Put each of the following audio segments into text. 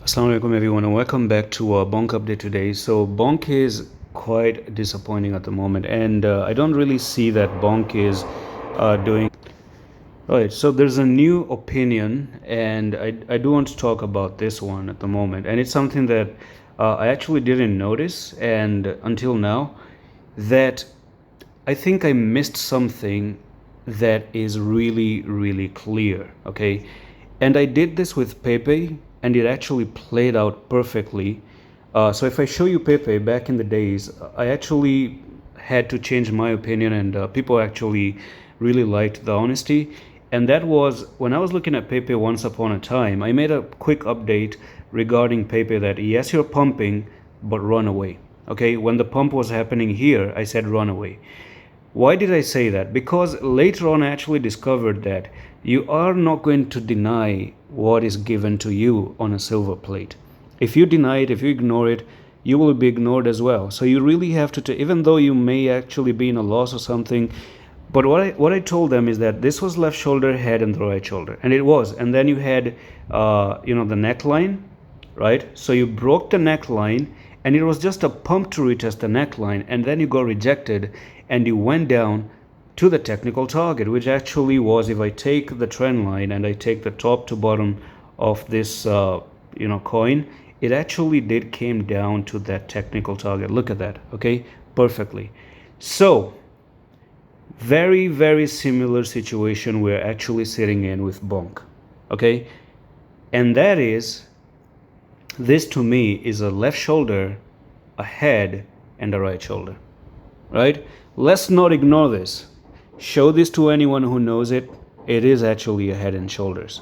Assalamu alaikum everyone, and welcome back to our BONK update today. So BONK is quite disappointing at the moment, and I don't really see that BONK is doing. Right, so there's a new opinion, and I do want to talk about this one at the moment, and it's something that I actually didn't notice, and until now, that I think I missed something that is really clear, okay? And I did this with Pepe, and it actually played out perfectly. So if I show you Pepe back in the days, I actually had to change my opinion, and people actually really liked the honesty. And that was when I was looking at Pepe once upon a time. I made a quick update regarding Pepe that yes, you're pumping, but run away. Okay, when the pump was happening here, I said run away. Why did I say that? Because later on I actually discovered that you are not going to deny what is given to you on a silver plate. If you deny it, if you ignore it, you will be ignored as well. So you really have to, even though you may actually be in a loss or something, but what I told them is that this was left shoulder, head, and the right shoulder, and it was. And then you had, the neckline, right? So you broke the neckline, and it was just a pump to retest the neckline, and then you got rejected, and you went down to the technical target, which actually was, if I take the trend line and I take the top to bottom of this, coin, it actually came down to that technical target. Look at that, okay, perfectly. So very similar situation we're actually sitting in with BONK, okay, and that is, this to me is a left shoulder, a head, and a right shoulder, right? Let's not ignore this. Show this to anyone who knows it. It is actually a head and shoulders,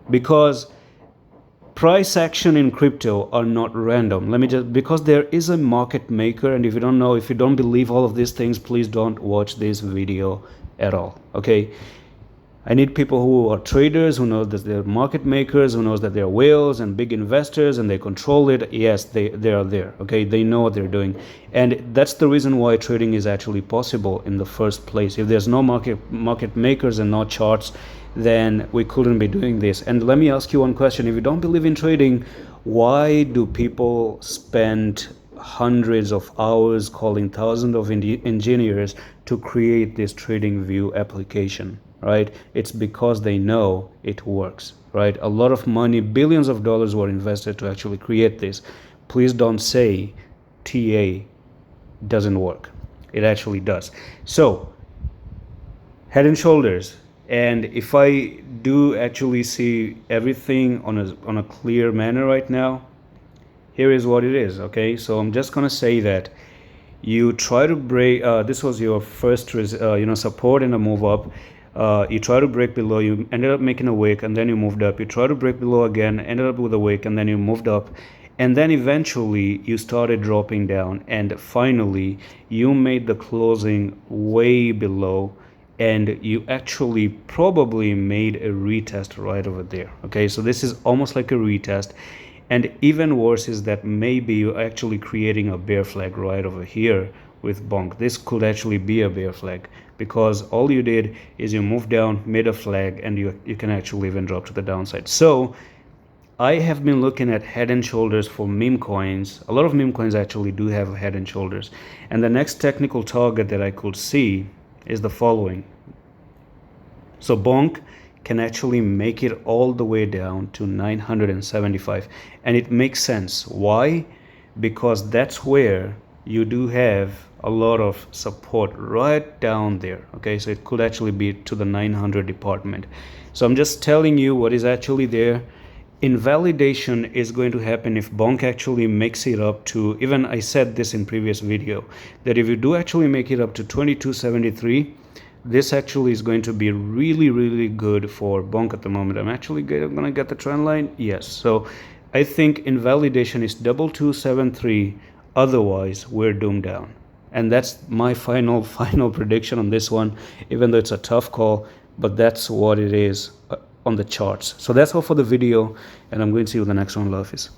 because price action in crypto are not random. Because there is a market maker, and if you don't know, if you don't believe all of these things, please don't watch this video at all, okay? I need people who are traders, who know that they're market makers, who knows that they're whales and big investors and they control it. Yes, they are there, okay? They know what they're doing. And that's the reason why trading is actually possible in the first place. If there's no market makers and no charts, then we couldn't be doing this. And let me ask you one question. If you don't believe in trading, why do people spend hundreds of hours calling thousands of engineers to create this trading view application, right? It's because they know it works, right? A lot of money, billions of dollars were invested to actually create this. Please don't say TA doesn't work. It actually does. So head and shoulders, and if I do actually see everything on a clear manner right now, here is what it is, okay? So I'm just gonna say that you try to break, this was your first support and a move up. You try to break below, you ended up making a wick, and then you moved up. You try to break below again, ended up with a wick, and then you moved up, and then eventually you started dropping down, and finally you made the closing way below, and you actually probably made a retest right over there, okay? So this is almost like a retest. And even worse is that maybe you're actually creating a bear flag right over here with BONK. This could actually be a bear flag, because all you did is you moved down, made a flag, and you can actually even drop to the downside. So I have been looking at head and shoulders for meme coins. A lot of meme coins actually do have head and shoulders. And the next technical target that I could see is the following. So BONK can actually make it all the way down to 975, and it makes sense. Why? Because that's where you do have a lot of support right down there, okay? So it could actually be to the 900 department. So I'm just telling you what is actually there. Invalidation is going to happen if BONK actually makes it up to, even I said this in previous video, that if you do actually make it up to 2273, this actually is going to be really good for BONK at the moment. I'm actually gonna get the trend line. Yes, so I think invalidation is 2273, otherwise we're doomed down. And that's my final prediction on this one, even though it's a tough call, but that's what it is on the charts. So that's all for the video, and I'm going to see you in the next one. Love is.